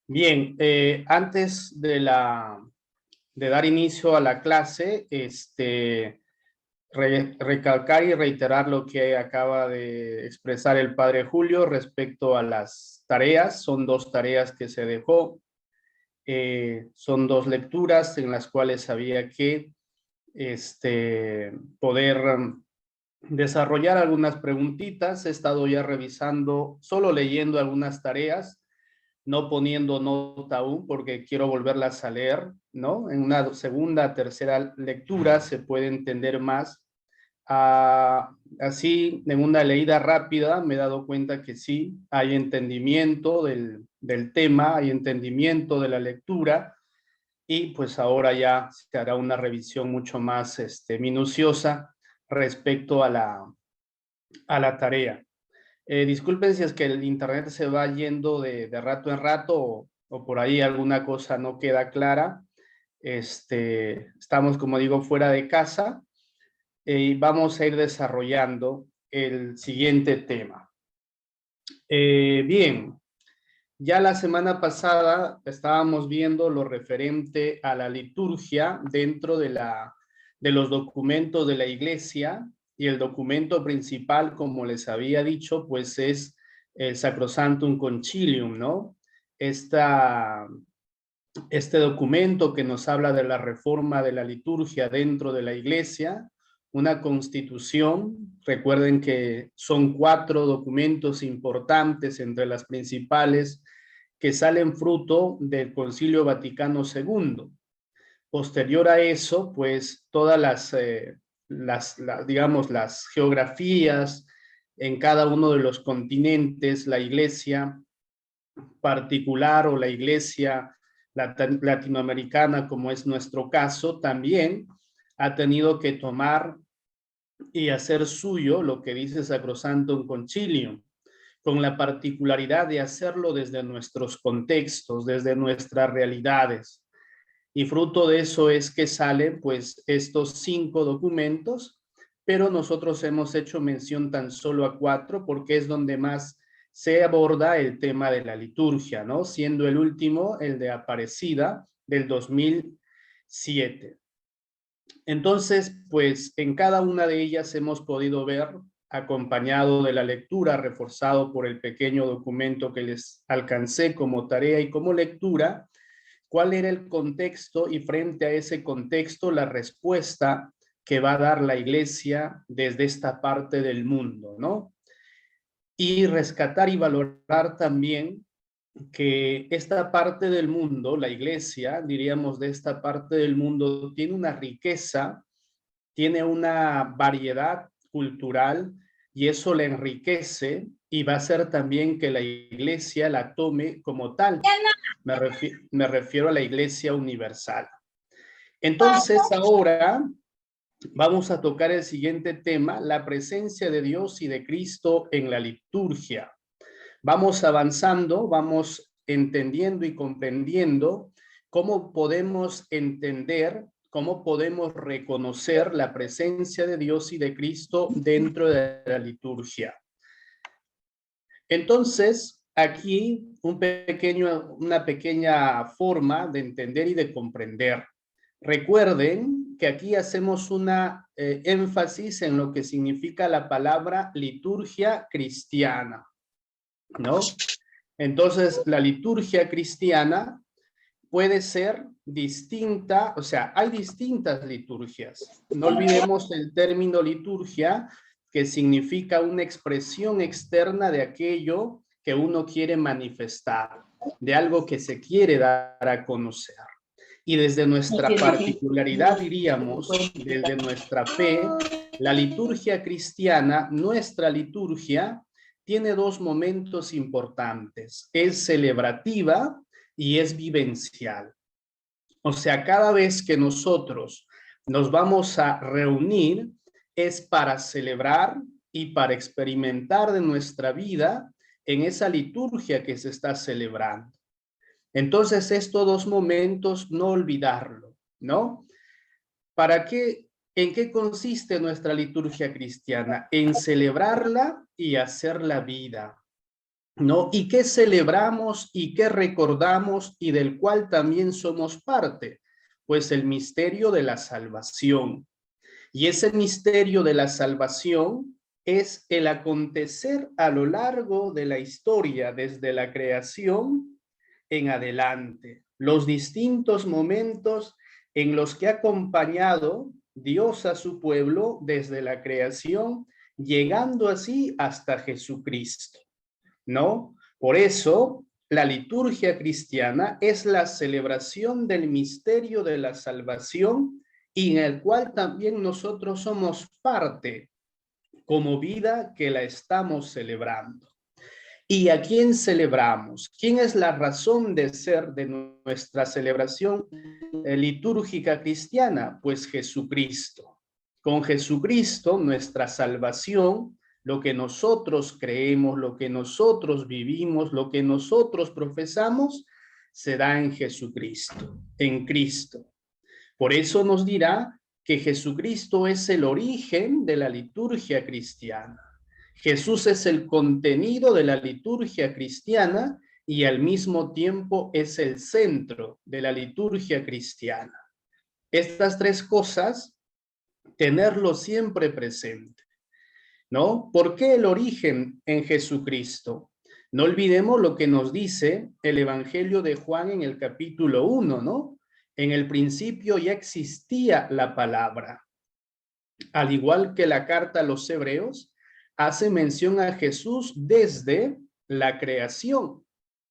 Bien, antes de dar inicio a la clase, recalcar y reiterar lo que acaba de expresar el padre Julio respecto a las tareas. Son dos tareas que se dejó, son dos lecturas en las cuales había que poder desarrollar algunas preguntitas. He estado ya revisando, solo leyendo algunas tareas, no poniendo nota aún porque quiero volverlas a leer, ¿no? En una segunda, tercera lectura se puede entender más. Así, en una leída rápida me he dado cuenta que sí, hay entendimiento del tema, hay entendimiento de la lectura, y pues ahora ya se hará una revisión mucho más minuciosa respecto a la tarea. Disculpen si es que el internet se va yendo de rato en rato o por ahí alguna cosa no queda clara. Estamos, como digo, fuera de casa y vamos a ir desarrollando el siguiente tema. Bien, ya la semana pasada estábamos viendo lo referente a la liturgia dentro de los documentos de la iglesia, y el documento principal, como les había dicho, pues es el Sacrosanctum Concilium, ¿no? Este documento que nos habla de la reforma de la liturgia dentro de la iglesia, una constitución. Recuerden que son 4 documentos importantes entre las principales que salen fruto del Concilio Vaticano II. Posterior a eso, pues todas digamos, las geografías en cada uno de los continentes, la iglesia particular o la iglesia latinoamericana, como es nuestro caso, también ha tenido que tomar y hacer suyo lo que dice Sacrosanctum Concilium, con la particularidad de hacerlo desde nuestros contextos, desde nuestras realidades. Y fruto de eso es que salen pues estos 5 documentos, pero nosotros hemos hecho mención tan solo a 4 porque es donde más se aborda el tema de la liturgia, ¿no? Siendo el último el de Aparecida del 2007. Entonces, pues en cada una de ellas hemos podido ver, acompañado de la lectura, reforzado por el pequeño documento que les alcancé como tarea y como lectura, cuál era el contexto, y frente a ese contexto la respuesta que va a dar la iglesia desde esta parte del mundo, ¿no? Y rescatar y valorar también que esta parte del mundo, la iglesia, diríamos de esta parte del mundo, tiene una riqueza, tiene una variedad cultural, y eso la enriquece y va a hacer también que la iglesia la tome como tal. Me refiero a la iglesia universal. Entonces ahora vamos a tocar el siguiente tema, la presencia de Dios y de Cristo en la liturgia. Vamos avanzando, vamos entendiendo y comprendiendo cómo podemos entender, cómo podemos reconocer la presencia de Dios y de Cristo dentro de la liturgia. Entonces, aquí una pequeña forma de entender y de comprender. Recuerden que aquí hacemos una énfasis en lo que significa la palabra liturgia cristiana, ¿no? Entonces, la liturgia cristiana puede ser distinta, o sea, hay distintas liturgias. No olvidemos el término liturgia, que significa una expresión externa de aquello que uno quiere manifestar, de algo que se quiere dar a conocer. Y desde nuestra particularidad, diríamos, desde nuestra fe, la liturgia cristiana, nuestra liturgia, tiene 2 momentos importantes. Es celebrativa y es vivencial. O sea, cada vez que nosotros nos vamos a reunir es para celebrar y para experimentar de nuestra vida en esa liturgia que se está celebrando. Entonces, estos 2 momentos no olvidarlo, ¿no? ¿Para qué? ¿En qué consiste nuestra liturgia cristiana? En celebrarla y hacerla vida. ¿no? Y qué celebramos y qué recordamos y del cual también somos parte, pues el misterio de la salvación. Y ese misterio de la salvación es el acontecer a lo largo de la historia, desde la creación en adelante, los distintos momentos en los que ha acompañado Dios a su pueblo desde la creación, llegando así hasta Jesucristo, ¿no? Por eso, la liturgia cristiana es la celebración del misterio de la salvación y en el cual también nosotros somos parte como vida que la estamos celebrando. ¿Y a quién celebramos? ¿Quién es la razón de ser de nuestra celebración litúrgica cristiana? Pues Jesucristo. Con Jesucristo, nuestra salvación, lo que nosotros creemos, lo que nosotros vivimos, lo que nosotros profesamos, se da en Jesucristo, en Cristo. Por eso nos dirá que Jesucristo es el origen de la liturgia cristiana. Jesús es el contenido de la liturgia cristiana y al mismo tiempo es el centro de la liturgia cristiana. Estas tres cosas, tenerlo siempre presente, ¿no? ¿Por qué el origen en Jesucristo? No olvidemos lo que nos dice el Evangelio de Juan en el capítulo 1, ¿no? En el principio ya existía la palabra. Al igual que la carta a los Hebreos, hace mención a Jesús desde la creación,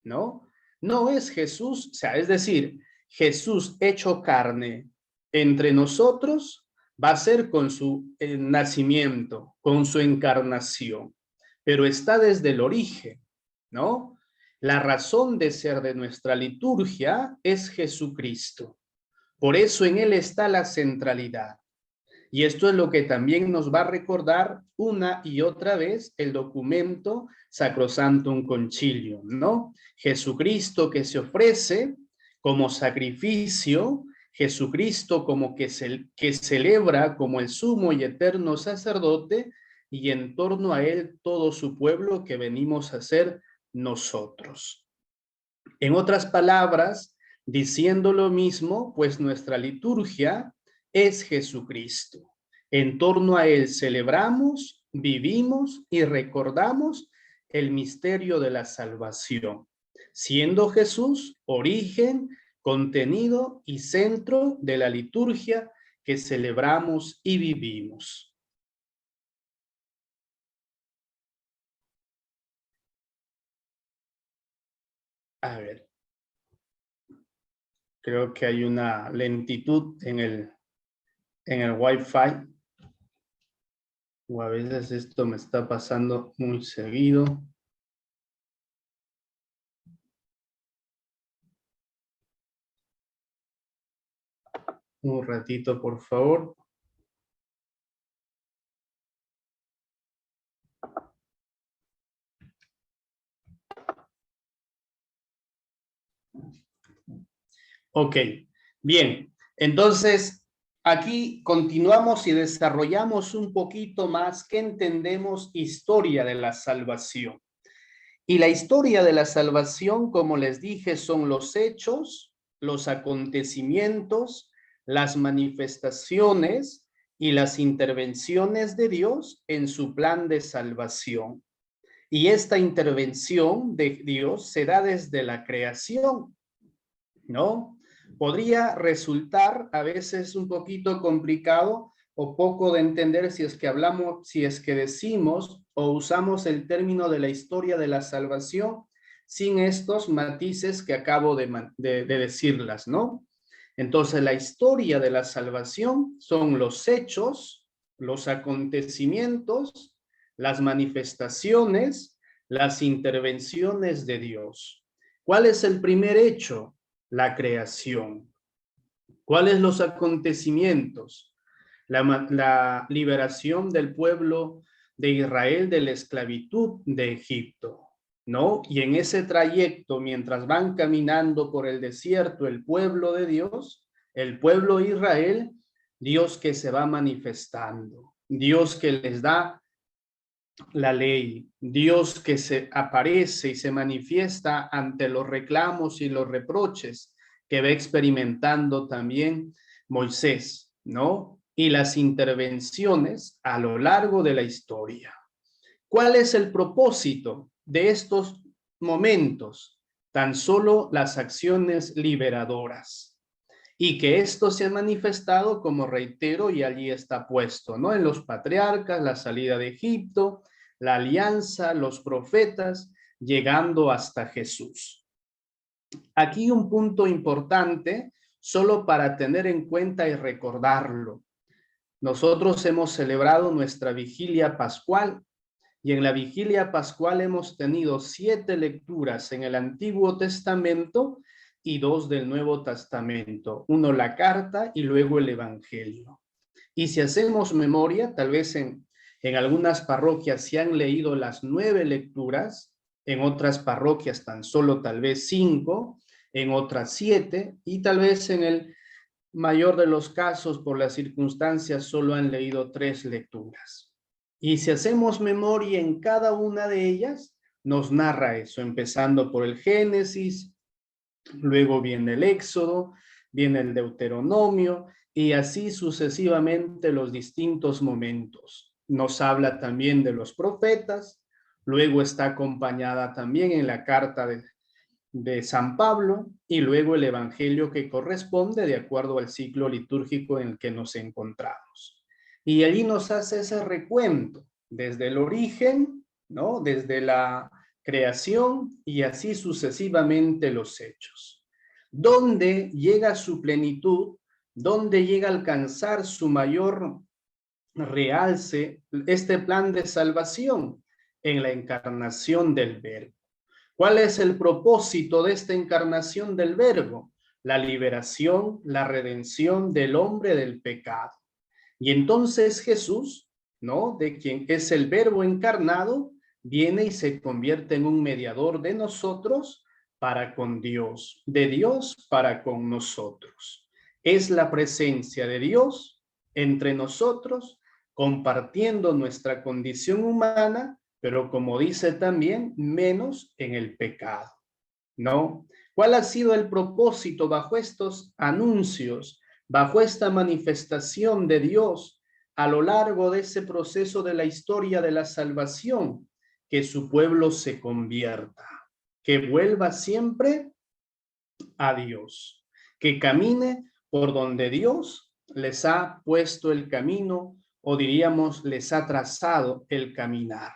¿no? No es Jesús, o sea, es decir, Jesús hecho carne entre nosotros va a ser con su nacimiento, con su encarnación, pero está desde el origen, ¿no? La razón de ser de nuestra liturgia es Jesucristo. Por eso en él está la centralidad. Y esto es lo que también nos va a recordar una y otra vez el documento Sacrosanctum Concilium, ¿no? Jesucristo que se ofrece como sacrificio, Jesucristo como que celebra como el sumo y eterno sacerdote, y en torno a él todo su pueblo que venimos a ser nosotros. En otras palabras, diciendo lo mismo, pues nuestra liturgia es Jesucristo. En torno a él celebramos, vivimos y recordamos el misterio de la salvación, siendo Jesús origen, contenido y centro de la liturgia que celebramos y vivimos. A ver, creo que hay una lentitud en el Wi-Fi. O a veces esto me está pasando muy seguido. Un ratito, por favor. Ok, bien. Entonces, aquí continuamos y desarrollamos un poquito más que entendemos historia de la salvación. Y la historia de la salvación, como les dije, son los hechos, los acontecimientos, las manifestaciones y las intervenciones de Dios en su plan de salvación. Y esta intervención de Dios se da desde la creación, ¿no? Podría resultar a veces un poquito complicado o poco de entender si es que hablamos, si es que decimos o usamos el término de la historia de la salvación sin estos matices que acabo de decirlas, ¿no? Entonces, la historia de la salvación son los hechos, los acontecimientos, las manifestaciones, las intervenciones de Dios. ¿Cuál es el primer hecho? La creación. ¿Cuáles los acontecimientos? La liberación del pueblo de Israel de la esclavitud de Egipto, ¿no? Y en ese trayecto, mientras van caminando por el desierto el pueblo de Dios, el pueblo de Israel, Dios que se va manifestando, Dios que les da la ley, Dios que se aparece y se manifiesta ante los reclamos y los reproches que va experimentando también Moisés, ¿no? Y las intervenciones a lo largo de la historia. ¿Cuál es el propósito de estos momentos? Tan solo las acciones liberadoras. Y que esto se ha manifestado, como reitero, y allí está puesto, ¿no? En los patriarcas, la salida de Egipto, la alianza, los profetas, llegando hasta Jesús. Aquí un punto importante, solo para tener en cuenta y recordarlo. Nosotros hemos celebrado nuestra vigilia pascual y en la vigilia pascual hemos tenido 7 lecturas en el Antiguo Testamento y 2 del Nuevo Testamento, uno la carta y luego el Evangelio. Y si hacemos memoria, tal vez en algunas parroquias se han leído las 9 lecturas, en otras parroquias tan solo tal vez 5, en otras 7, y tal vez en el mayor de los casos, por las circunstancias, solo han leído 3 lecturas. Y si hacemos memoria en cada una de ellas, nos narra eso, empezando por el Génesis, luego viene el Éxodo, viene el Deuteronomio, y así sucesivamente los distintos momentos. Nos habla también de los profetas, luego está acompañada también en la carta de San Pablo y luego el Evangelio que corresponde de acuerdo al ciclo litúrgico en el que nos encontramos. Y allí nos hace ese recuento desde el origen, ¿no? Desde la creación y así sucesivamente los hechos. ¿Dónde llega su plenitud? ¿Dónde llega a alcanzar su mayor realce este plan de salvación? En la encarnación del Verbo. ¿Cuál es el propósito de esta encarnación del Verbo? La liberación, la redención del hombre del pecado. Y entonces Jesús, ¿no? De quien es el Verbo encarnado, viene y se convierte en un mediador de nosotros para con Dios, de Dios para con nosotros. Es la presencia de Dios entre nosotros, compartiendo nuestra condición humana, pero como dice también, menos en el pecado, ¿no? ¿Cuál ha sido el propósito bajo estos anuncios, bajo esta manifestación de Dios a lo largo de ese proceso de la historia de la salvación? Que su pueblo se convierta, que vuelva siempre a Dios, que camine por donde Dios les ha puesto el camino, o diríamos, les ha trazado el caminar.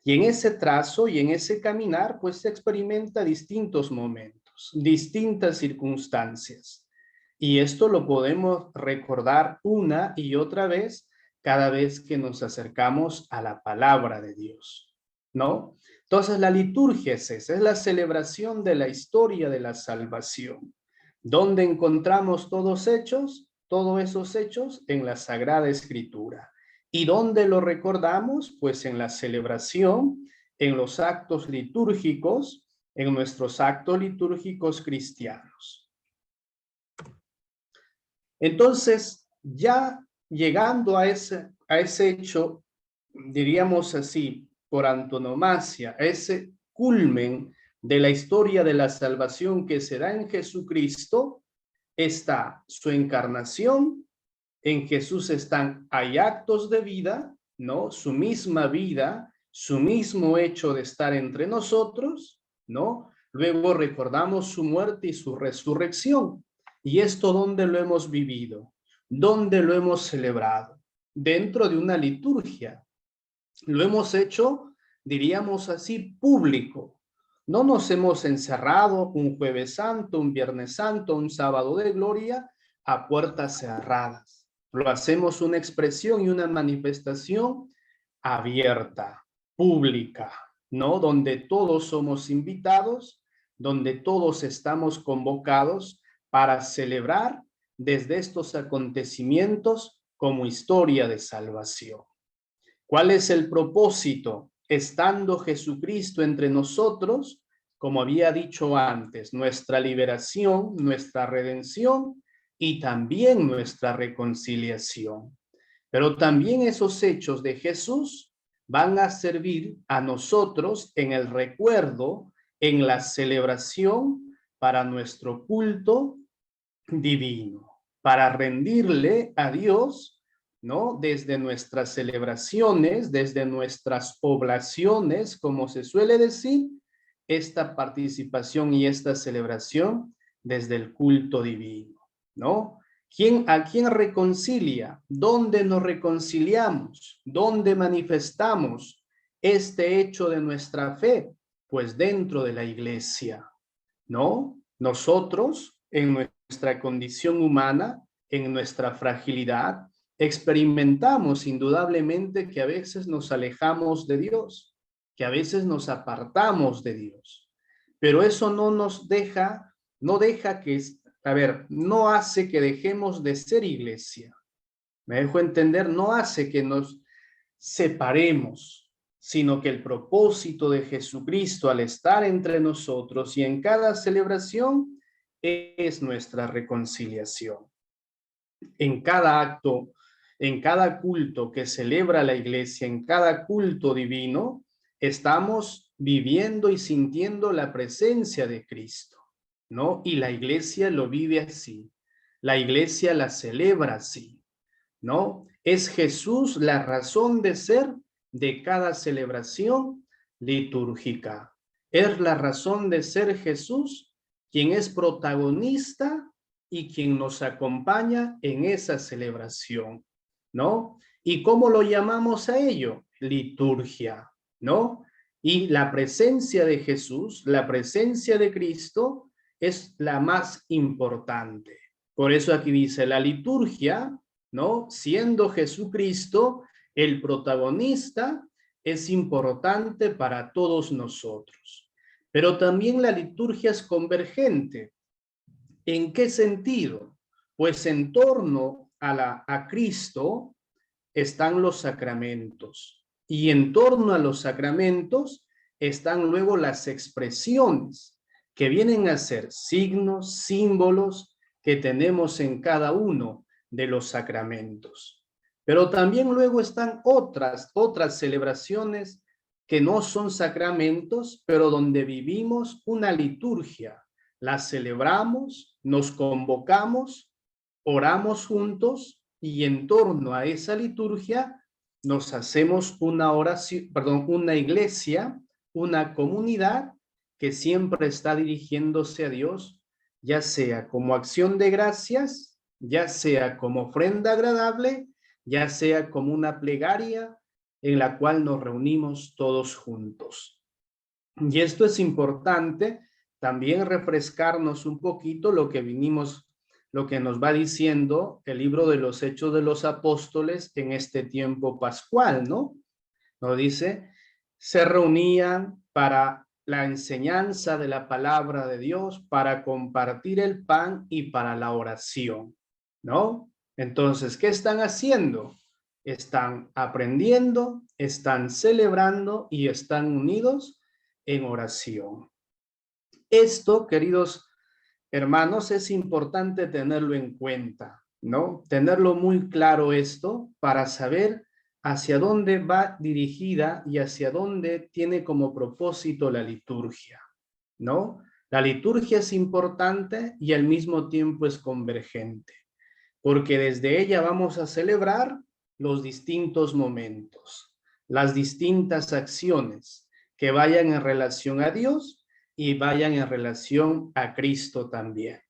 Y en ese trazo y en ese caminar, pues se experimenta distintos momentos, distintas circunstancias. Y esto lo podemos recordar una y otra vez cada vez que nos acercamos a la palabra de Dios, ¿no? Entonces la liturgia es esa, es la celebración de la historia de la salvación. ¿Dónde encontramos todos esos hechos? En la Sagrada Escritura. ¿Y dónde lo recordamos? Pues en la celebración, en los actos litúrgicos, en nuestros actos litúrgicos cristianos. Entonces, ya llegando a ese hecho, diríamos así, por antonomasia, a ese culmen de la historia de la salvación que se da en Jesucristo, está su encarnación. En Jesús hay actos de vida, ¿no? Su misma vida, su mismo hecho de estar entre nosotros, ¿no? Luego recordamos su muerte y su resurrección. ¿Y esto dónde lo hemos vivido? ¿Dónde lo hemos celebrado? Dentro de una liturgia. Lo hemos hecho, diríamos así, público. No nos hemos encerrado un Jueves Santo, un Viernes Santo, un Sábado de Gloria a puertas cerradas. Lo hacemos una expresión y una manifestación abierta, pública, ¿no? Donde todos somos invitados, donde todos estamos convocados para celebrar desde estos acontecimientos como historia de salvación. ¿Cuál es el propósito? Estando Jesucristo entre nosotros, como había dicho antes, nuestra liberación, nuestra redención y también nuestra reconciliación. Pero también esos hechos de Jesús van a servir a nosotros en el recuerdo, en la celebración para nuestro culto divino, para rendirle a Dios, ¿no? Desde nuestras celebraciones, desde nuestras oblaciones, como se suele decir, esta participación y esta celebración desde el culto divino, ¿no? ¿A quién reconcilia? ¿Dónde nos reconciliamos? ¿Dónde manifestamos este hecho de nuestra fe? Pues dentro de la iglesia, ¿no? Nosotros, en nuestra condición humana, en nuestra fragilidad, experimentamos indudablemente que a veces nos alejamos de Dios, que a veces nos apartamos de Dios. Pero eso no nos deja, no deja que, no hace que dejemos de ser iglesia. Me dejo entender, no hace que nos separemos, sino que el propósito de Jesucristo al estar entre nosotros y en cada celebración es nuestra reconciliación. En cada acto, en cada culto que celebra la iglesia, en cada culto divino, estamos viviendo y sintiendo la presencia de Cristo, ¿no? Y la iglesia lo vive así, la iglesia la celebra así, ¿no? Es Jesús la razón de ser de cada celebración litúrgica. Es la razón de ser Jesús quien es protagonista y quien nos acompaña en esa celebración, ¿no? ¿Y cómo lo llamamos a ello? Liturgia, ¿no? Y la presencia de Jesús, la presencia de Cristo es la más importante. Por eso aquí dice la liturgia, ¿no? Siendo Jesucristo el protagonista, es importante para todos nosotros. Pero también la liturgia es convergente. ¿En qué sentido? Pues en torno a Cristo están los sacramentos y en torno a los sacramentos están luego las expresiones que vienen a ser signos, símbolos que tenemos en cada uno de los sacramentos. Pero también luego están otras celebraciones que no son sacramentos, pero donde vivimos una liturgia. Las celebramos, nos convocamos, oramos juntos y en torno a esa liturgia nos hacemos una oración, una iglesia, una comunidad que siempre está dirigiéndose a Dios, ya sea como acción de gracias, ya sea como ofrenda agradable, ya sea como una plegaria en la cual nos reunimos todos juntos. Y esto es importante, también refrescarnos un poquito lo que nos va diciendo el libro de los Hechos de los Apóstoles en este tiempo pascual, ¿no? Nos dice, se reunían para la enseñanza de la palabra de Dios, para compartir el pan y para la oración, ¿no? Entonces, ¿qué están haciendo? Están aprendiendo, están celebrando y están unidos en oración. Esto, queridos hermanos, es importante tenerlo en cuenta, ¿no? Tenerlo muy claro esto para saber hacia dónde va dirigida y hacia dónde tiene como propósito la liturgia, ¿no? La liturgia es importante y al mismo tiempo es convergente, porque desde ella vamos a celebrar los distintos momentos, las distintas acciones que vayan en relación a Dios y vayan en relación a Cristo también.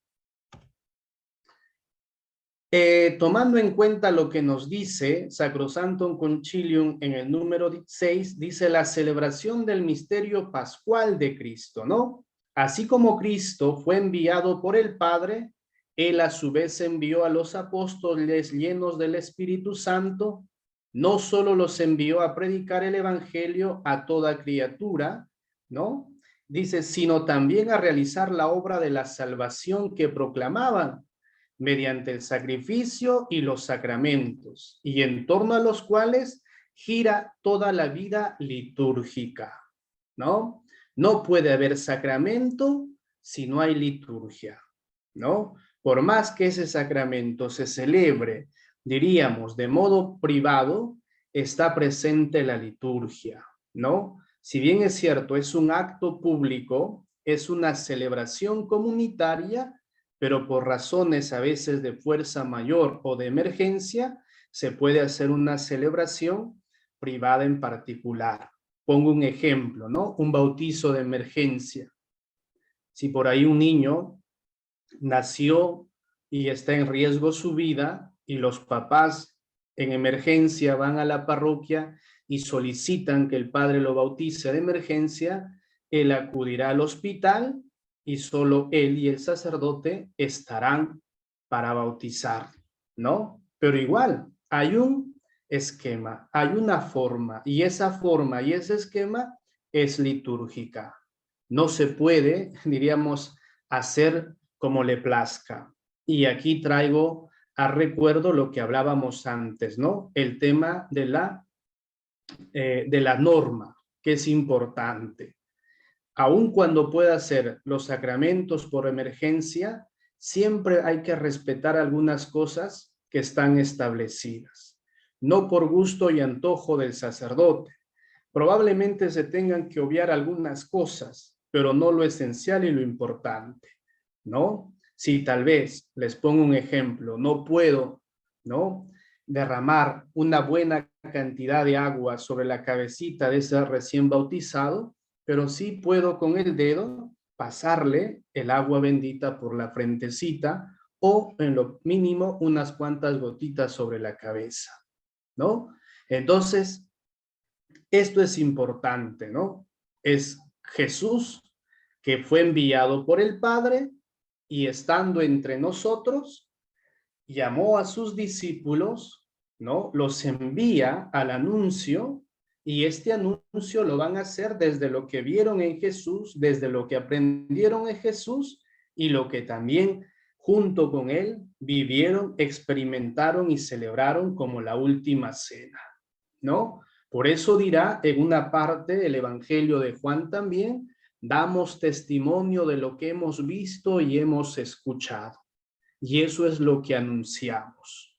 Tomando en cuenta lo que nos dice Sacrosanctum Concilium en el número 6, dice la celebración del misterio pascual de Cristo, ¿no? Así como Cristo fue enviado por el Padre, Él a su vez envió a los apóstoles llenos del Espíritu Santo, no solo los envió a predicar el Evangelio a toda criatura, ¿no? Dice, sino también a realizar la obra de la salvación que proclamaban, mediante el sacrificio y los sacramentos, y en torno a los cuales gira toda la vida litúrgica, ¿no? No puede haber sacramento si no hay liturgia, ¿no? Por más que ese sacramento se celebre, diríamos, de modo privado, está presente la liturgia, ¿no? Si bien es cierto, es un acto público, es una celebración comunitaria, pero por razones a veces de fuerza mayor o de emergencia, se puede hacer una celebración privada en particular. Pongo un ejemplo, ¿no? Un bautizo de emergencia. Si por ahí un niño nació y está en riesgo su vida y los papás en emergencia van a la parroquia y solicitan que el padre lo bautice de emergencia, él acudirá al hospital y solo él y el sacerdote estarán para bautizar, ¿no? Pero igual, hay un esquema, hay una forma, y esa forma y ese esquema es litúrgica. No se puede, diríamos, hacer como le plazca. Y aquí traigo a recuerdo lo que hablábamos antes, ¿no? El tema de la norma, que es importante. Aun cuando pueda hacer los sacramentos por emergencia, siempre hay que respetar algunas cosas que están establecidas. No por gusto y antojo del sacerdote. Probablemente se tengan que obviar algunas cosas, pero no lo esencial y lo importante, ¿no? Si tal vez, les pongo un ejemplo, no puedo, ¿no?, derramar una buena cantidad de agua sobre la cabecita de ese recién bautizado, pero sí puedo con el dedo pasarle el agua bendita por la frentecita o en lo mínimo unas cuantas gotitas sobre la cabeza, ¿no? Entonces, esto es importante, ¿no? Es Jesús que fue enviado por el Padre y estando entre nosotros, llamó a sus discípulos, ¿no? Los envía al anuncio y este anuncio lo van a hacer desde lo que vieron en Jesús, desde lo que aprendieron en Jesús y lo que también junto con él vivieron, experimentaron y celebraron como la última cena, ¿no? Por eso dirá en una parte el Evangelio de Juan también, damos testimonio de lo que hemos visto y hemos escuchado. Y eso es lo que anunciamos,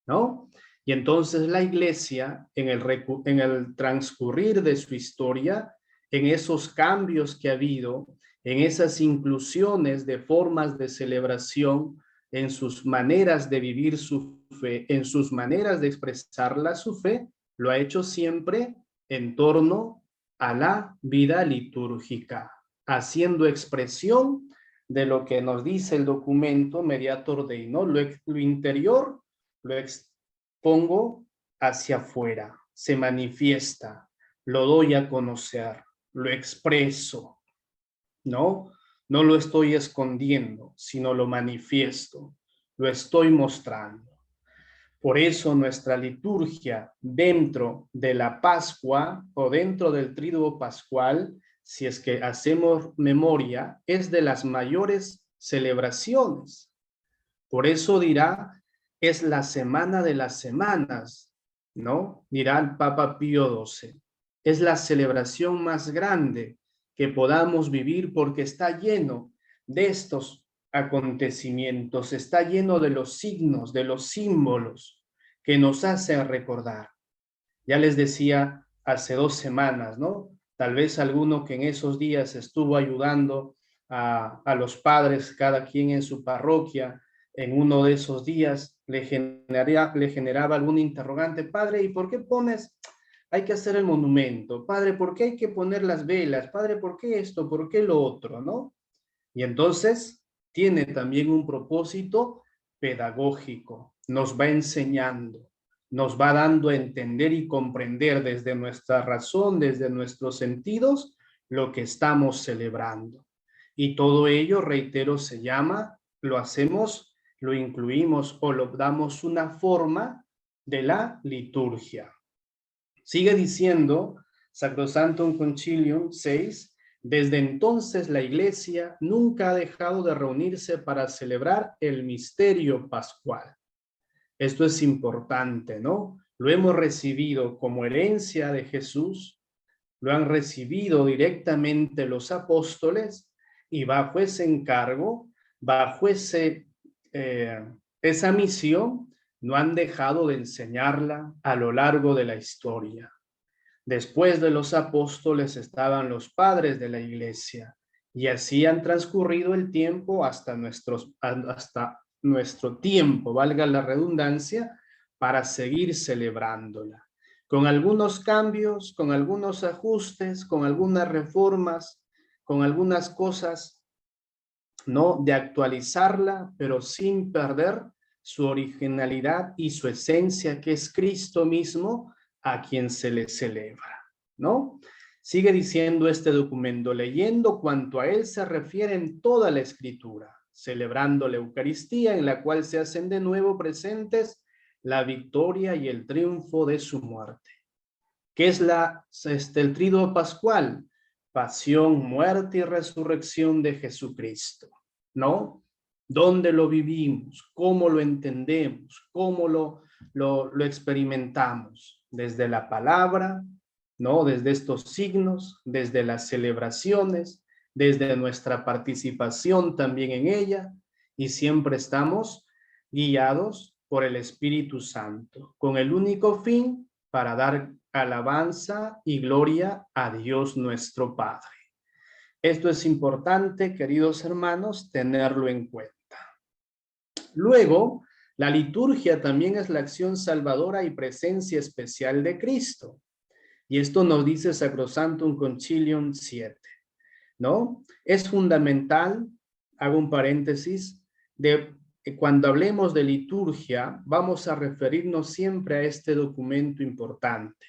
¿no? Y entonces la iglesia, en el transcurrir de su historia, en esos cambios que ha habido, en esas inclusiones de formas de celebración, en sus maneras de vivir su fe, en sus maneras de expresarla su fe, lo ha hecho siempre en torno a la vida litúrgica, haciendo expresión de lo que nos dice el documento Mediator Dei, ¿no? Lo interior lo expongo hacia afuera, se manifiesta, lo doy a conocer, lo expreso, ¿no? No lo estoy escondiendo, sino lo manifiesto, lo estoy mostrando. Por eso nuestra liturgia dentro de la Pascua o dentro del Tríduo Pascual, si es que hacemos memoria, es de las mayores celebraciones. Por eso dirá, es la semana de las semanas, ¿no? Dirá el Papa Pío XII. Es la celebración más grande que podamos vivir porque está lleno de estos acontecimientos, está lleno de los signos, de los símbolos que nos hacen recordar. Ya les decía hace 2 semanas, ¿no? Tal vez alguno que en esos días estuvo ayudando a los padres, cada quien en su parroquia, en uno de esos días le generaba algún interrogante, padre, ¿y por qué pones, hay que hacer el monumento? Padre, ¿por qué hay que poner las velas? Padre, ¿por qué esto? ¿Por qué lo otro? ¿No? Y entonces tiene también un propósito pedagógico, nos va enseñando, nos va dando a entender y comprender desde nuestra razón, desde nuestros sentidos, lo que estamos celebrando. Y todo ello, reitero, se llama, lo hacemos, lo incluimos o lo damos una forma de la liturgia. Sigue diciendo Sacrosanctum Concilium 6, desde entonces la Iglesia nunca ha dejado de reunirse para celebrar el misterio pascual. Esto es importante, ¿no? Lo hemos recibido como herencia de Jesús, lo han recibido directamente los apóstoles y bajo ese encargo, bajo esa misión, no han dejado de enseñarla a lo largo de la historia. Después de los apóstoles estaban los padres de la iglesia, y así han transcurrido el tiempo hasta nuestro tiempo, valga la redundancia, para seguir celebrándola. Con algunos cambios, con algunos ajustes, con algunas reformas, con algunas cosas, ¿no?, de actualizarla, pero sin perder su originalidad y su esencia, que es Cristo mismo, a quien se le celebra, ¿no? Sigue diciendo este documento: leyendo cuanto a él se refiere en toda la Escritura, celebrando la Eucaristía, en la cual se hacen de nuevo presentes la victoria y el triunfo de su muerte. ¿Qué es el triduo pascual? Pasión, muerte y resurrección de Jesucristo, ¿no? ¿Dónde lo vivimos? ¿Cómo lo entendemos? ¿Cómo lo experimentamos? Desde la palabra, ¿no? Desde estos signos, desde las celebraciones, desde nuestra participación también en ella, y siempre estamos guiados por el Espíritu Santo, con el único fin para dar alabanza y gloria a Dios nuestro Padre. Esto es importante, queridos hermanos, tenerlo en cuenta. Luego, la liturgia también es la acción salvadora y presencia especial de Cristo. Y esto nos dice Sacrosanctum Concilium 7, ¿no? Es fundamental, hago un paréntesis, cuando hablemos de liturgia, vamos a referirnos siempre a este documento importante,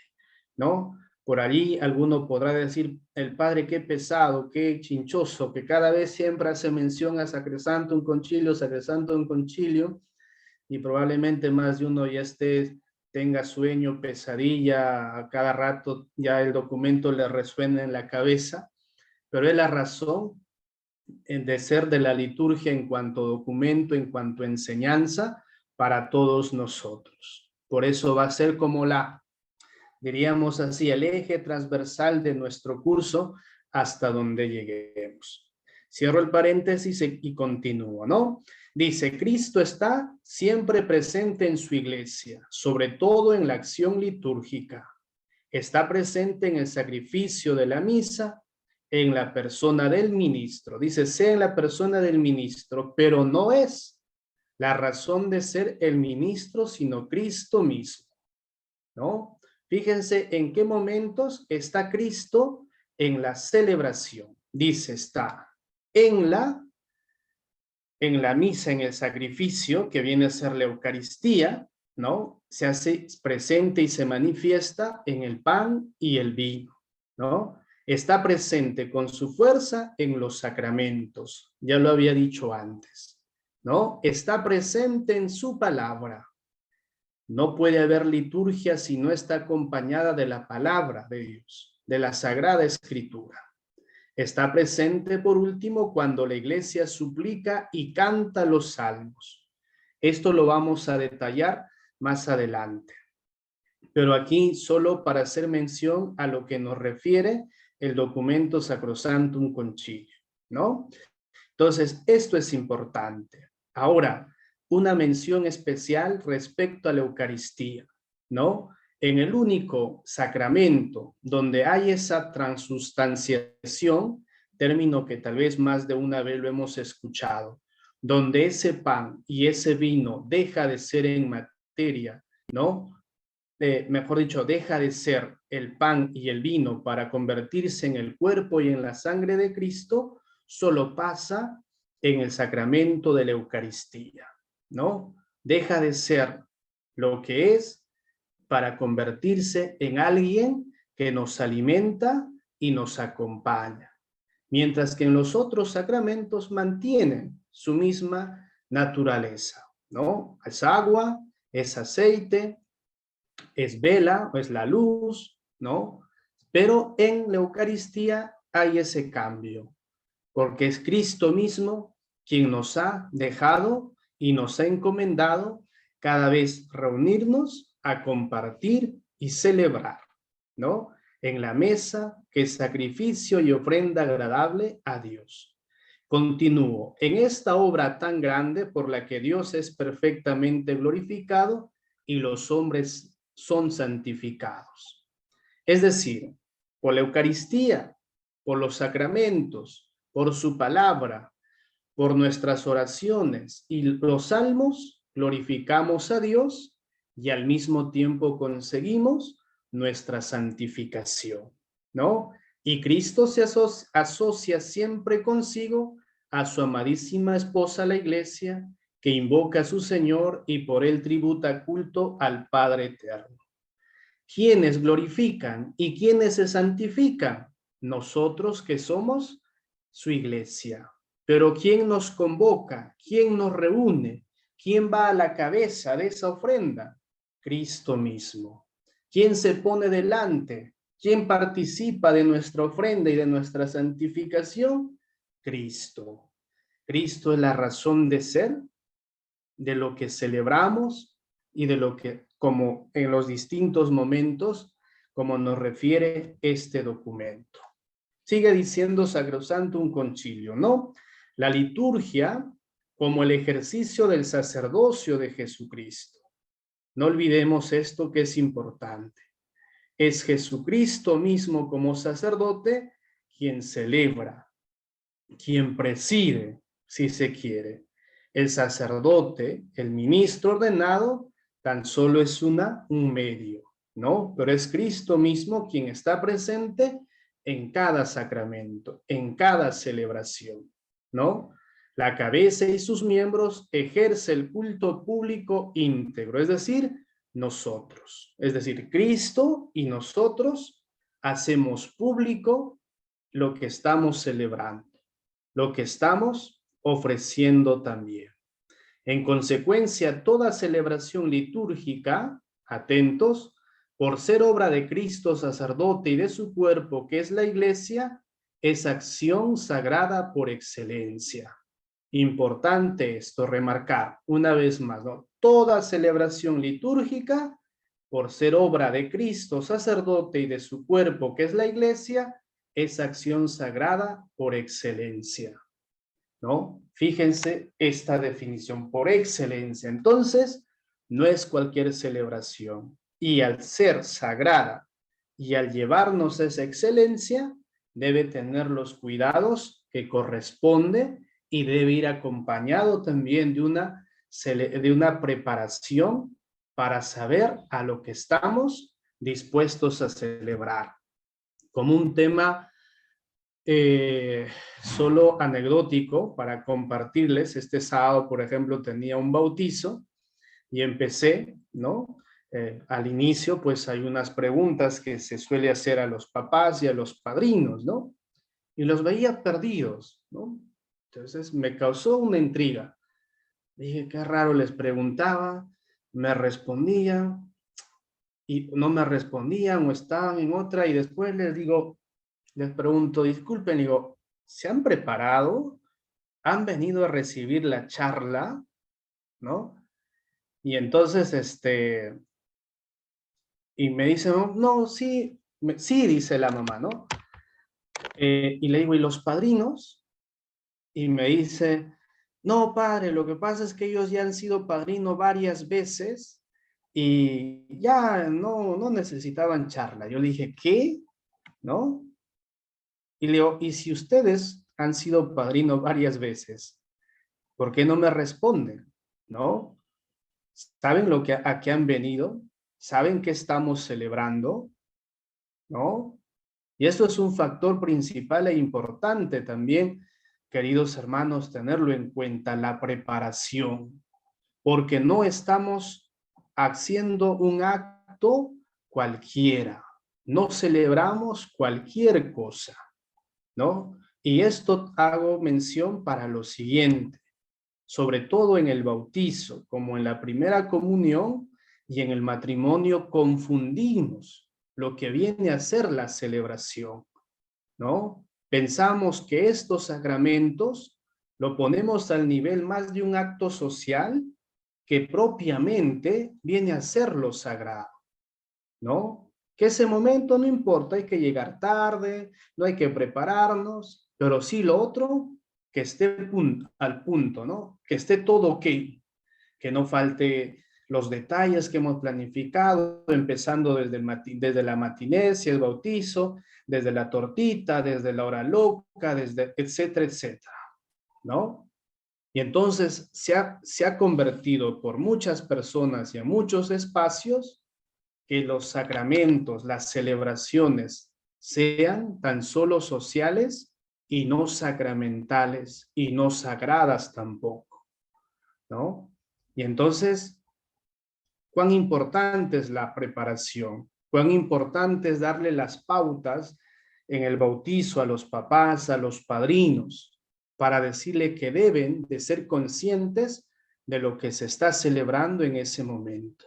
¿no? Por allí alguno podrá decir: el padre qué pesado, qué chinchoso, que cada vez siempre hace mención a Sacrosanctum Concilio, y probablemente más de uno ya tenga sueño, pesadilla, a cada rato ya el documento le resuena en la cabeza, pero es la razón de ser de la liturgia en cuanto documento, en cuanto enseñanza para todos nosotros. Por eso va a ser como diríamos así, el eje transversal de nuestro curso hasta donde lleguemos. Cierro el paréntesis y continúo, ¿no? Dice: Cristo está siempre presente en su iglesia, sobre todo en la acción litúrgica. Está presente en el sacrificio de la misa, en la persona del ministro. Dice: sea en la persona del ministro, pero no es la razón de ser el ministro, sino Cristo mismo, ¿no? Fíjense en qué momentos está Cristo en la celebración. Dice: está en la misa, en el sacrificio, que viene a ser la Eucaristía, ¿no? Se hace presente y se manifiesta en el pan y el vino, ¿no? Está presente con su fuerza en los sacramentos, ya lo había dicho antes, ¿no? Está presente en su palabra. No puede haber liturgia si no está acompañada de la palabra de Dios, de la Sagrada Escritura. Está presente, por último, cuando la iglesia suplica y canta los salmos. Esto lo vamos a detallar más adelante. Pero aquí solo para hacer mención a lo que nos refiere el documento Sacrosanctum Concilium, ¿no? Entonces, esto es importante. Ahora, una mención especial respecto a la Eucaristía, ¿no? En el único sacramento donde hay esa transustanciación, término que tal vez más de una vez lo hemos escuchado, donde ese pan y ese vino deja de ser en materia, ¿no? Mejor dicho, deja de ser el pan y el vino para convertirse en el cuerpo y en la sangre de Cristo, solo pasa en el sacramento de la Eucaristía, ¿no? Deja de ser lo que es para convertirse en alguien que nos alimenta y nos acompaña, mientras que en los otros sacramentos mantienen su misma naturaleza, ¿no? Es agua, es aceite, es vela, o es la luz, ¿no? Pero en la Eucaristía hay ese cambio, porque es Cristo mismo quien nos ha dejado y nos ha encomendado cada vez reunirnos a compartir y celebrar, ¿no? En la mesa, que es sacrificio y ofrenda agradable a Dios. Continúo. En esta obra tan grande por la que Dios es perfectamente glorificado y los hombres son santificados. Es decir, por la Eucaristía, por los sacramentos, por su palabra, por nuestras oraciones y los salmos, glorificamos a Dios y al mismo tiempo conseguimos nuestra santificación, ¿no? Y Cristo se asocia siempre consigo a su amadísima esposa, la Iglesia, que invoca a su Señor y por él tributa culto al Padre Eterno. ¿Quiénes glorifican y quiénes se santifican? Nosotros que somos su Iglesia. Pero ¿quién nos convoca? ¿Quién nos reúne? ¿Quién va a la cabeza de esa ofrenda? Cristo mismo. ¿Quién se pone delante? ¿Quién participa de nuestra ofrenda y de nuestra santificación? Cristo. Cristo es la razón de ser de lo que celebramos y de lo que, como en los distintos momentos, como nos refiere este documento. Sigue diciendo Sacrosantum Concilio, ¿no? La liturgia como el ejercicio del sacerdocio de Jesucristo. No olvidemos esto que es importante. Es Jesucristo mismo como sacerdote quien celebra, quien preside, si se quiere. El sacerdote, el ministro ordenado, tan solo es un medio, ¿no? Pero es Cristo mismo quien está presente en cada sacramento, en cada celebración, ¿no? La cabeza y sus miembros ejerce el culto público íntegro, es decir, nosotros. Es decir, Cristo y nosotros hacemos público lo que estamos celebrando, lo que estamos ofreciendo también. En consecuencia, toda celebración litúrgica, atentos, por ser obra de Cristo sacerdote y de su cuerpo, que es la Iglesia, es acción sagrada por excelencia. Importante esto, remarcar una vez más, ¿no? Toda celebración litúrgica, por ser obra de Cristo sacerdote y de su cuerpo, que es la Iglesia, es acción sagrada por excelencia, ¿no? Fíjense esta definición, por excelencia. Entonces, no es cualquier celebración. Y al ser sagrada y al llevarnos esa excelencia, debe tener los cuidados que corresponde y debe ir acompañado también de una preparación para saber a lo que estamos dispuestos a celebrar. Como un tema solo anecdótico para compartirles, este sábado, por ejemplo, tenía un bautizo y empecé, ¿no? Al inicio, pues hay unas preguntas que se suele hacer a los papás y a los padrinos, ¿no? Y los veía perdidos, ¿no? Entonces me causó una intriga. Dije, qué raro, les preguntaba, me respondían y no me respondían o estaban en otra y después les pregunto, disculpen, digo, ¿se han preparado? ¿Han venido a recibir la charla? ¿No? Y entonces, y me dicen, no, sí, sí, dice la mamá, ¿no? Y le digo, ¿y los padrinos? Y me dice, no, padre, lo que pasa es que ellos ya han sido padrino varias veces y ya no necesitaban charla. Yo le dije, ¿qué? ¿No? Y le digo, ¿y si ustedes han sido padrino varias veces, por qué no me responden? ¿No? ¿Saben a qué han venido? ¿Saben qué estamos celebrando? ¿No? Y esto es un factor principal e importante también, queridos hermanos, tenerlo en cuenta, la preparación, porque no estamos haciendo un acto cualquiera, no celebramos cualquier cosa, ¿no? Y esto hago mención para lo siguiente, sobre todo en el bautizo, como en la primera comunión y en el matrimonio, confundimos lo que viene a ser la celebración, ¿no? Pensamos que estos sacramentos lo ponemos al nivel más de un acto social que propiamente viene a ser lo sagrado, ¿no? Que ese momento no importa, hay que llegar tarde, no hay que prepararnos, pero sí lo otro que esté al punto, ¿no? Que esté todo ok, que no falte los detalles que hemos planificado, empezando desde la matiné, si es bautizo, desde la tortita, desde la hora loca, desde etcétera, etcétera, ¿no? Y entonces se ha convertido por muchas personas y en muchos espacios que los sacramentos, las celebraciones sean tan solo sociales y no sacramentales y no sagradas tampoco, ¿no? Y entonces, cuán importante es la preparación, cuán importante es darle las pautas en el bautizo a los papás, a los padrinos, para decirle que deben de ser conscientes de lo que se está celebrando en ese momento.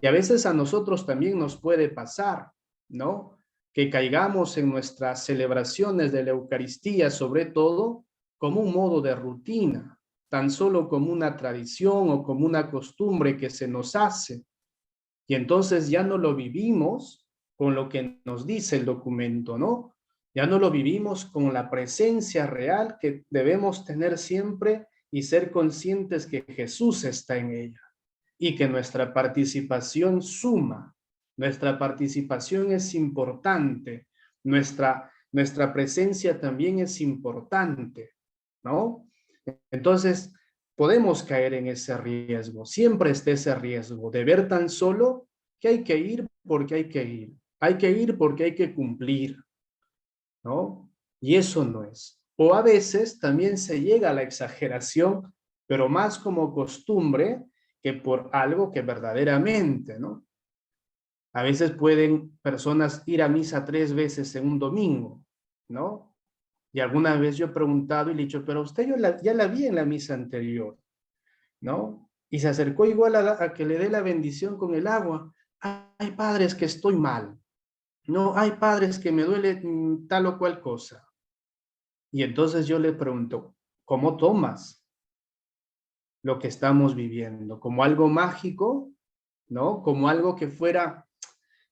Y a veces a nosotros también nos puede pasar, ¿no? Que caigamos en nuestras celebraciones de la Eucaristía, sobre todo, como un modo de rutina, tan solo como una tradición o como una costumbre que se nos hace. Y entonces ya no lo vivimos con lo que nos dice el documento, ¿no? Ya no lo vivimos con la presencia real que debemos tener siempre y ser conscientes que Jesús está en ella y que nuestra participación suma, nuestra participación es importante, nuestra presencia también es importante, ¿no? Entonces, podemos caer en ese riesgo, siempre está ese riesgo de ver tan solo que hay que ir porque hay que ir porque hay que cumplir, ¿no? Y eso no es. O a veces también se llega a la exageración, pero más como costumbre que por algo que verdaderamente, ¿no? A veces pueden personas ir a misa 3 veces en un domingo, ¿no? Y alguna vez yo he preguntado y le he dicho, pero usted ya la vi en la misa anterior, ¿no? Y se acercó igual a que le dé la bendición con el agua. Hay padres que estoy mal, no, hay padres que me duele tal o cual cosa. Y entonces yo le pregunto, ¿cómo tomas lo que estamos viviendo? ¿Como algo mágico? ¿No? Como algo que fuera,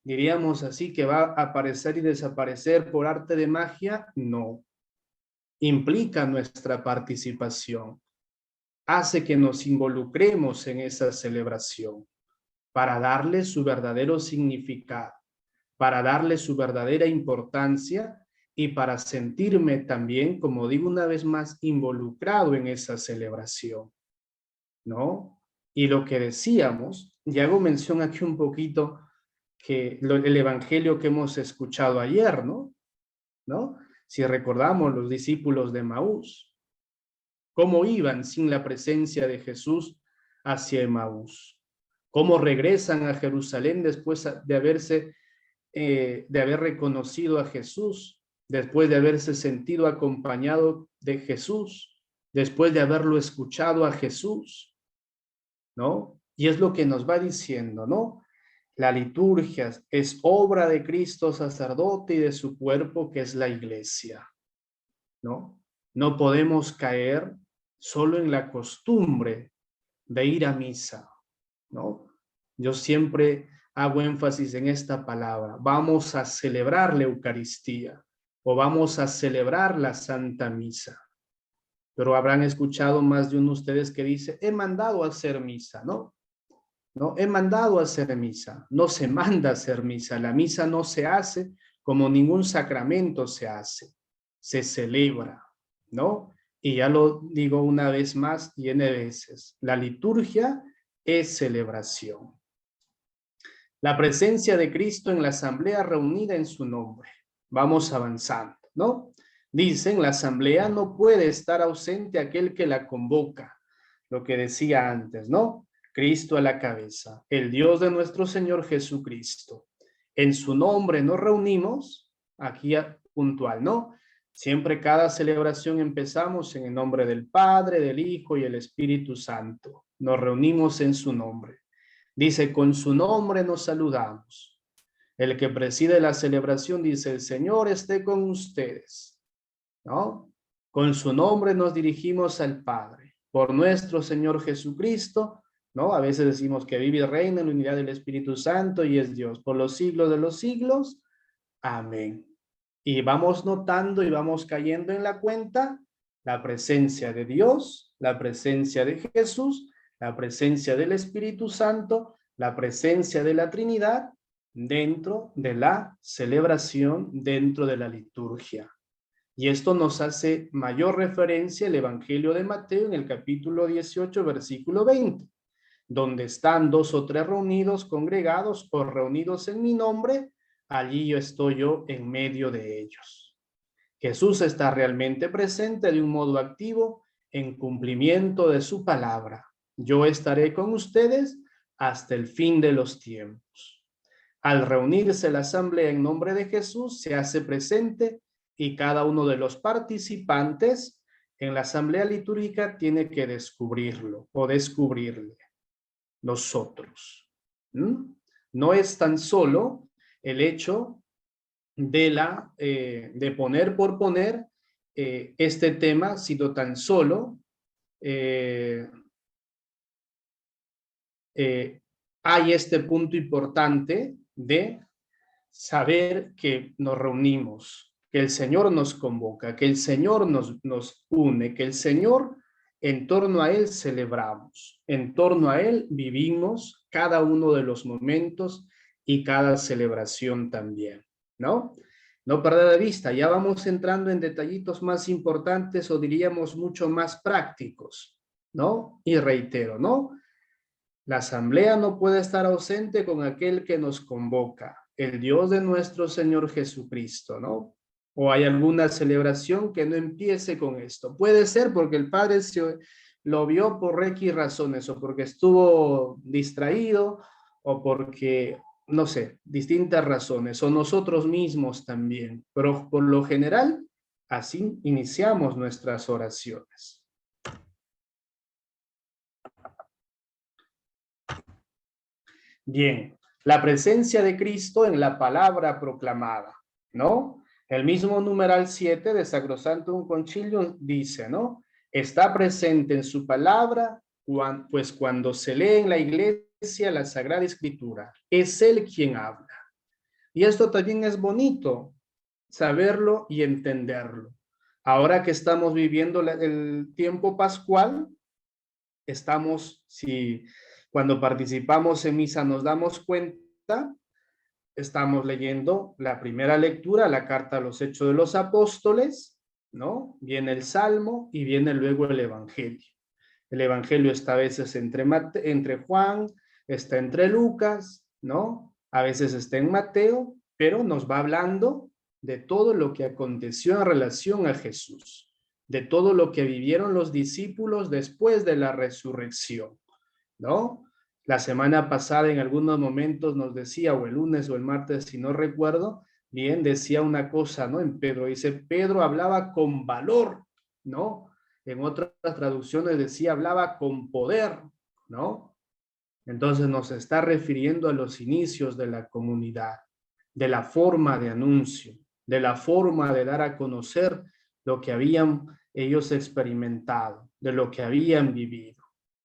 diríamos así, que va a aparecer y desaparecer por arte de magia. No. Implica nuestra participación. Hace que nos involucremos en esa celebración para darle su verdadero significado, para darle su verdadera importancia y para sentirme también, como digo una vez más, involucrado en esa celebración, ¿no? Y lo que decíamos, y hago mención aquí un poquito que el evangelio que hemos escuchado ayer, ¿no? ¿No? Si recordamos los discípulos de Maús, cómo iban sin la presencia de Jesús hacia Emaús, cómo regresan a Jerusalén después de haber reconocido a Jesús, después de haberse sentido acompañado de Jesús, después de haberlo escuchado a Jesús, ¿no? Y es lo que nos va diciendo, ¿no? La liturgia es obra de Cristo sacerdote y de su cuerpo que es la iglesia, ¿no? No podemos caer solo en la costumbre de ir a misa, ¿no? Yo siempre hago énfasis en esta palabra. Vamos a celebrar la Eucaristía o vamos a celebrar la Santa Misa. Pero habrán escuchado más de uno de ustedes que dice, he mandado a hacer misa, ¿no? No, he mandado a hacer misa. No se manda a hacer misa. La misa no se hace como ningún sacramento se hace. Se celebra, ¿no? Y ya lo digo una vez más y N veces. La liturgia es celebración. La presencia de Cristo en la asamblea reunida en su nombre. Vamos avanzando, ¿no? Dicen, la asamblea no puede estar ausente aquel que la convoca. Lo que decía antes, ¿no? Cristo a la cabeza, el Dios de nuestro Señor Jesucristo. En su nombre nos reunimos, aquí puntual, ¿no? Siempre cada celebración empezamos en el nombre del Padre, del Hijo y el Espíritu Santo. Nos reunimos en su nombre. Dice, con su nombre nos saludamos. El que preside la celebración dice, el Señor esté con ustedes, ¿no? Con su nombre nos dirigimos al Padre. Por nuestro Señor Jesucristo, ¿no? A veces decimos que vive y reina en la unidad del Espíritu Santo y es Dios. Por los siglos de los siglos. Amén. Y vamos notando y vamos cayendo en la cuenta la presencia de Dios, la presencia de Jesús, la presencia del Espíritu Santo, la presencia de la Trinidad dentro de la celebración, dentro de la liturgia. Y esto nos hace mayor referencia el Evangelio de Mateo en el capítulo 18, versículo 20, donde están 2 o 3 reunidos, congregados o reunidos en mi nombre, allí estoy yo en medio de ellos. Jesús está realmente presente de un modo activo en cumplimiento de su palabra. Yo estaré con ustedes hasta el fin de los tiempos. Al reunirse la asamblea en nombre de Jesús, se hace presente y cada uno de los participantes en la asamblea litúrgica tiene que descubrirlo o descubrirle nosotros. No es tan solo el hecho de poner por poner este tema, sino tan solo hay este punto importante de saber que nos reunimos, que el Señor nos convoca, que el Señor nos une, que el Señor, en torno a Él celebramos, en torno a Él vivimos cada uno de los momentos y cada celebración también, ¿no? No perder de vista, ya vamos entrando en detallitos más importantes o diríamos mucho más prácticos, ¿no? Y reitero, ¿no? La asamblea no puede estar ausente con aquel que nos convoca, el Dios de nuestro Señor Jesucristo, ¿no? O hay alguna celebración que no empiece con esto. Puede ser porque el Padre lo vio por X razones, o porque estuvo distraído, o porque, no sé, distintas razones, o nosotros mismos también. Pero por lo general, así iniciamos nuestras oraciones. Bien, la presencia de Cristo en la palabra proclamada, ¿no? El mismo numeral 7 de Sacrosanctum Concilium dice, ¿no? Está presente en su palabra, pues cuando se lee en la iglesia la Sagrada Escritura, es Él quien habla. Y esto también es bonito, saberlo y entenderlo. Ahora que estamos viviendo el tiempo pascual, cuando participamos en misa nos damos cuenta, estamos leyendo la primera lectura, la carta a los Hechos de los Apóstoles, ¿no? Viene el Salmo y viene luego el Evangelio. El Evangelio está a veces entre Juan, está entre Lucas, ¿no? A veces está en Mateo, pero nos va hablando de todo lo que aconteció en relación a Jesús, de todo lo que vivieron los discípulos después de la resurrección, ¿no? La semana pasada en algunos momentos nos decía, o el lunes o el martes, si no recuerdo, bien, decía una cosa, ¿no? En Pedro, dice, Pedro hablaba con valor, ¿no? En otras traducciones decía, hablaba con poder, ¿no? Entonces nos está refiriendo a los inicios de la comunidad, de la forma de anuncio, de la forma de dar a conocer lo que habían ellos experimentado, de lo que habían vivido.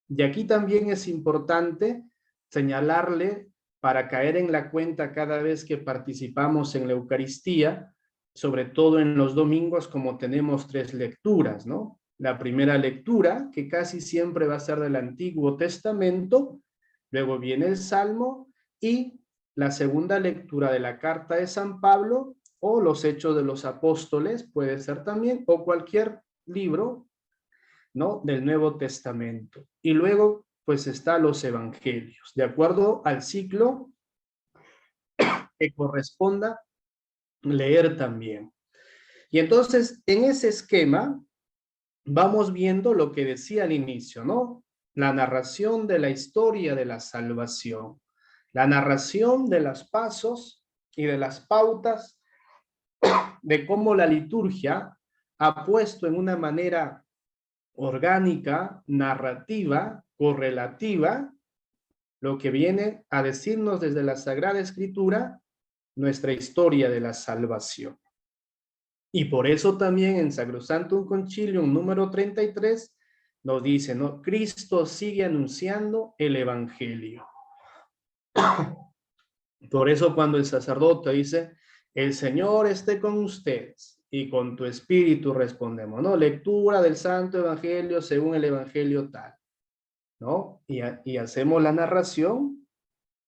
Y aquí también es importante señalarle, para caer en la cuenta cada vez que participamos en la Eucaristía, sobre todo en los domingos, como tenemos 3 lecturas, ¿no? La primera lectura, que casi siempre va a ser del Antiguo Testamento, luego viene el Salmo y la segunda lectura de la carta de San Pablo o los Hechos de los Apóstoles, puede ser también, o cualquier libro, ¿no? Del Nuevo Testamento. Y luego, pues, está los Evangelios, de acuerdo al ciclo que corresponda leer también. Y entonces, en ese esquema, vamos viendo lo que decía al inicio, ¿no? La narración de la historia de la salvación, la narración de los pasos y de las pautas de cómo la liturgia ha puesto en una manera orgánica, narrativa, correlativa, lo que viene a decirnos desde la Sagrada Escritura nuestra historia de la salvación. Y por eso también en Sacrosanctum Concilium número 33 nos dice, ¿no? Cristo sigue anunciando el Evangelio. Por eso cuando el sacerdote dice, el Señor esté con ustedes, y con tu espíritu respondemos, ¿no? Lectura del Santo Evangelio según el Evangelio tal, ¿no? Y hacemos la narración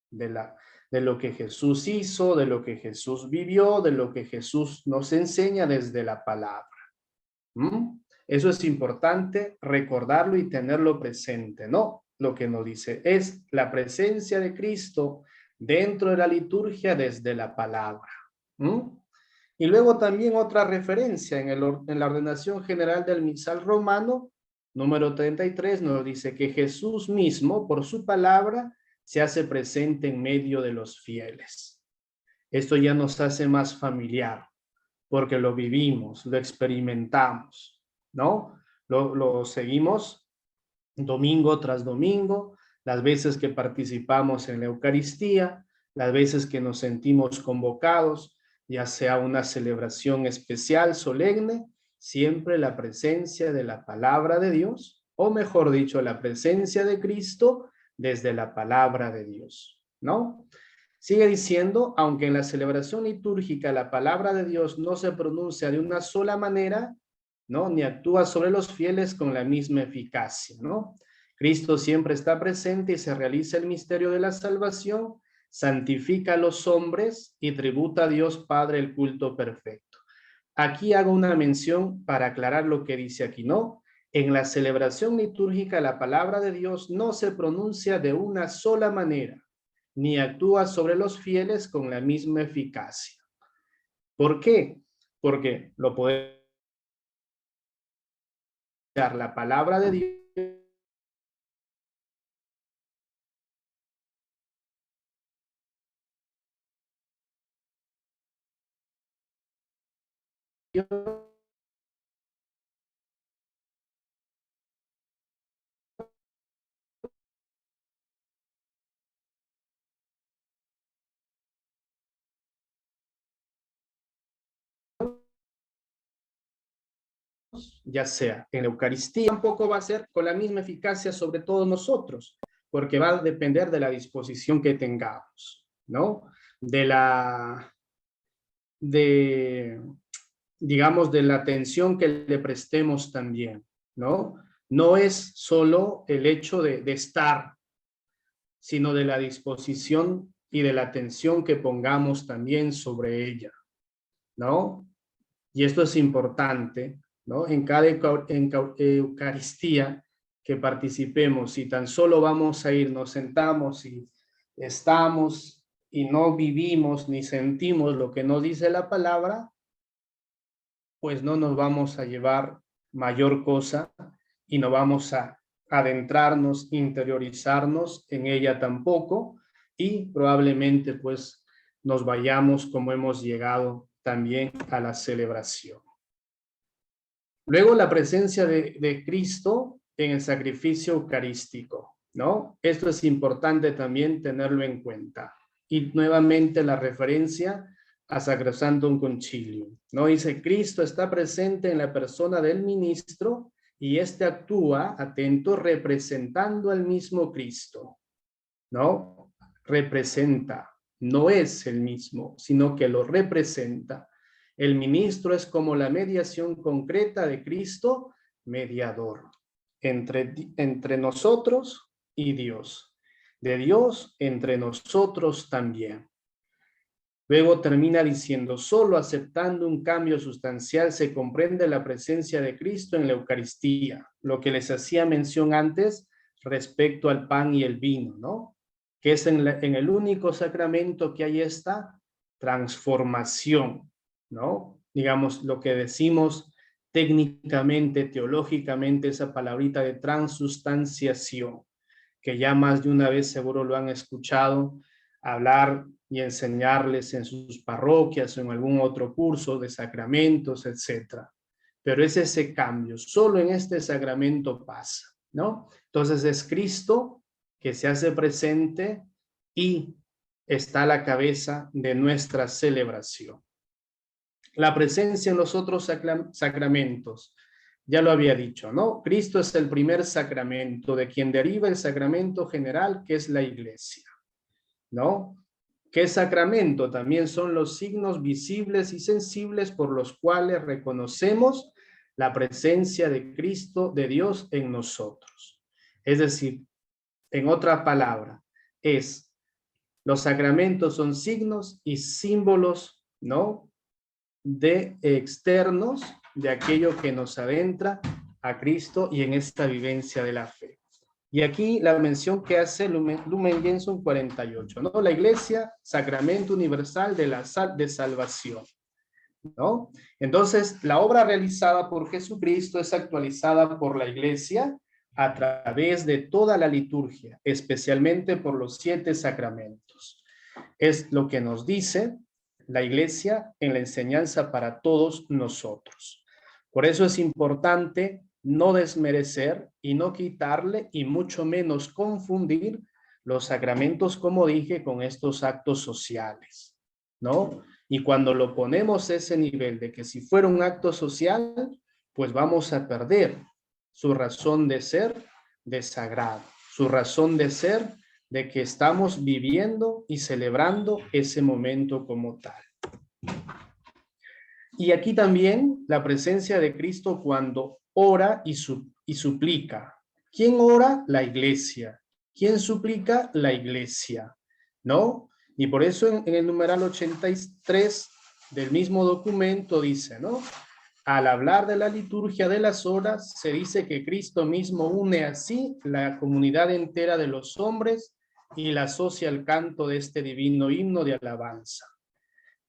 de lo que Jesús hizo, de lo que Jesús vivió, de lo que Jesús nos enseña desde la palabra. Eso es importante recordarlo y tenerlo presente, ¿no? Lo que nos dice es la presencia de Cristo dentro de la liturgia desde la palabra. Y luego también otra referencia en la ordenación general del misal romano, número 33, nos dice que Jesús mismo, por su palabra, se hace presente en medio de los fieles. Esto ya nos hace más familiar, porque lo vivimos, lo experimentamos, ¿no? Lo seguimos domingo tras domingo, las veces que participamos en la Eucaristía, las veces que nos sentimos convocados, ya sea una celebración especial, solemne, siempre la presencia de la palabra de Dios, o mejor dicho, la presencia de Cristo desde la palabra de Dios, ¿no? Sigue diciendo, aunque en la celebración litúrgica la palabra de Dios no se pronuncia de una sola manera, ¿no? Ni actúa sobre los fieles con la misma eficacia, ¿no? Cristo siempre está presente y se realiza el misterio de la salvación, santifica a los hombres y tributa a Dios Padre el culto perfecto. Aquí hago una mención para aclarar lo que dice aquí, ¿no? En la celebración litúrgica la palabra de Dios no se pronuncia de una sola manera, ni actúa sobre los fieles con la misma eficacia. ¿Por qué? Porque lo podemos dar la palabra de Dios ya sea en la Eucaristía, tampoco va a ser con la misma eficacia sobre todos nosotros, porque va a depender de la disposición que tengamos, ¿no? De, digamos, de la atención que le prestemos también, ¿no? No es solo el hecho de estar, sino de la disposición y de la atención que pongamos también sobre ella, ¿no? Y esto es importante, ¿no? En cada Eucaristía que participemos, si tan solo vamos a ir, nos sentamos y estamos y no vivimos ni sentimos lo que nos dice la palabra, pues no nos vamos a llevar mayor cosa y no vamos a adentrarnos, interiorizarnos en ella tampoco, y probablemente pues nos vayamos como hemos llegado también a la celebración. Luego la presencia de Cristo en el sacrificio eucarístico, ¿no? Esto es importante también tenerlo en cuenta. Y nuevamente la referencia a Sacrosantum Concilium, ¿no? Dice, Cristo está presente en la persona del ministro y éste actúa, atento, representando al mismo Cristo, ¿no? Representa, no es el mismo, sino que lo representa. El ministro es como la mediación concreta de Cristo, mediador, entre nosotros y Dios. De Dios entre nosotros también. Luego termina diciendo, solo aceptando un cambio sustancial se comprende la presencia de Cristo en la Eucaristía, lo que les hacía mención antes respecto al pan y el vino, ¿no? Que es en el único sacramento que hay esta transformación, ¿no? Digamos, lo que decimos técnicamente, teológicamente, esa palabrita de transustanciación, que ya más de una vez seguro lo han escuchado hablar y enseñarles en sus parroquias o en algún otro curso de sacramentos, etcétera. Pero es ese cambio, solo en este sacramento pasa, ¿no? Entonces es Cristo que se hace presente y está a la cabeza de nuestra celebración. La presencia en los otros sacramentos, ya lo había dicho, ¿no? Cristo es el primer sacramento de quien deriva el sacramento general, que es la iglesia, ¿no? ¿Qué sacramento? También son los signos visibles y sensibles por los cuales reconocemos la presencia de Cristo, de Dios en nosotros. Es decir, en otra palabra, los sacramentos son signos y símbolos, ¿no? De externos de aquello que nos adentra a Cristo y en esta vivencia de la fe. Y aquí la mención que hace Lumen Gentium 48, ¿no? La Iglesia, sacramento universal de salvación, ¿no? Entonces, la obra realizada por Jesucristo es actualizada por la Iglesia a través de toda la liturgia, especialmente por los 7 sacramentos. Es lo que nos dice la Iglesia en la enseñanza para todos nosotros. Por eso es importante no desmerecer y no quitarle y mucho menos confundir los sacramentos, como dije, con estos actos sociales, ¿no? Y cuando lo ponemos a ese nivel de que si fuera un acto social, pues vamos a perder su razón de ser de sagrado, su razón de ser de que estamos viviendo y celebrando ese momento como tal. Y aquí también la presencia de Cristo cuando ora y suplica. ¿Quién ora? La Iglesia. ¿Quién suplica? La Iglesia, ¿no? Y por eso en el numeral 83 del mismo documento dice, ¿no? Al hablar de la liturgia de las horas, se dice que Cristo mismo une así la comunidad entera de los hombres y la asocia al canto de este divino himno de alabanza.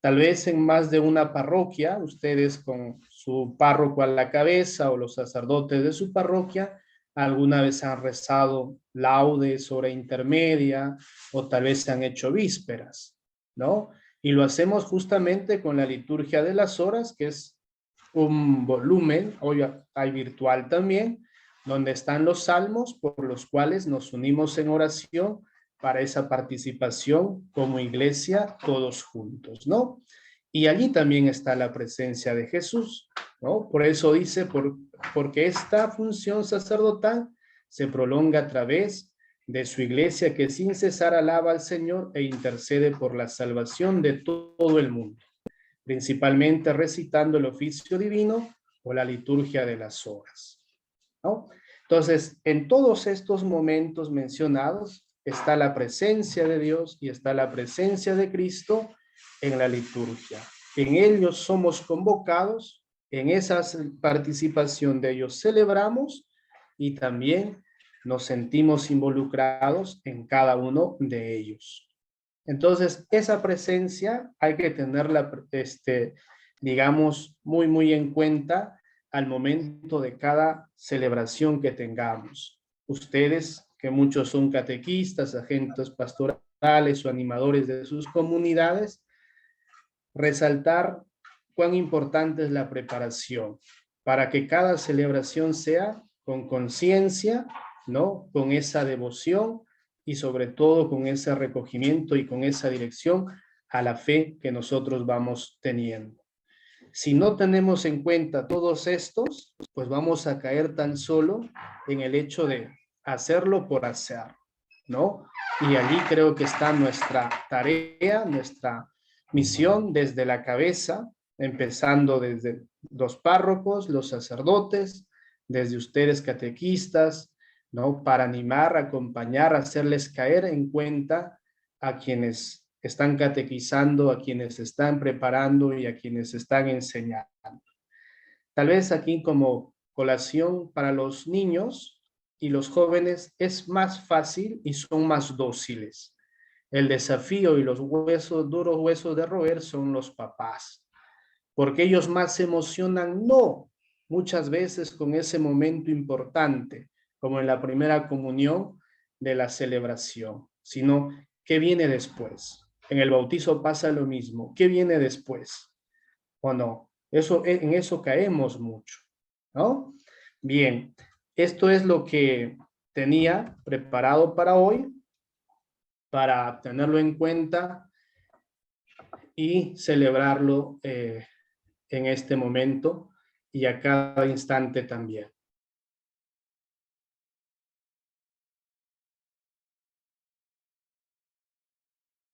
Tal vez en más de una parroquia, ustedes con su párroco a la cabeza o los sacerdotes de su parroquia, alguna vez han rezado laudes, hora intermedia, o tal vez se han hecho vísperas, ¿no? Y lo hacemos justamente con la liturgia de las horas, que es un volumen, hoy hay virtual también, donde están los salmos por los cuales nos unimos en oración para esa participación como iglesia todos juntos, ¿no? Y allí también está la presencia de Jesús, ¿no? Por eso dice, porque esta función sacerdotal se prolonga a través de su iglesia que sin cesar alaba al Señor e intercede por la salvación de todo el mundo, principalmente recitando el oficio divino o la liturgia de las horas, ¿no? Entonces, en todos estos momentos mencionados está la presencia de Dios y está la presencia de Cristo en la liturgia. En ellos somos convocados, en esa participación de ellos celebramos y también nos sentimos involucrados en cada uno de ellos. Entonces, esa presencia hay que tenerla, digamos, muy en cuenta al momento de cada celebración que tengamos. Ustedes, que muchos son catequistas, agentes pastorales o animadores de sus comunidades, resaltar cuán importante es la preparación para que cada celebración sea con conciencia, ¿no? Con esa devoción y sobre todo con ese recogimiento y con esa dirección a la fe que nosotros vamos teniendo. Si no tenemos en cuenta todos estos, pues vamos a caer tan solo en el hecho de hacerlo por hacer, ¿no? Y allí creo que está nuestra tarea, nuestra misión desde la cabeza, empezando desde los párrocos, los sacerdotes, desde ustedes catequistas, ¿no? Para animar, acompañar, hacerles caer en cuenta a quienes están catequizando, a quienes están preparando y a quienes están enseñando. Tal vez aquí como colación para los niños y los jóvenes es más fácil y son más dóciles. El desafío y los duros huesos de roer son los papás, porque ellos más se emocionan, no, muchas veces con ese momento importante, como en la primera comunión de la celebración, sino ¿qué viene después? En el bautizo pasa lo mismo, ¿qué viene después? ¿O no? En eso caemos mucho, ¿no? Bien, esto es lo que tenía preparado para hoy, para tenerlo en cuenta y celebrarlo en este momento y a cada instante también.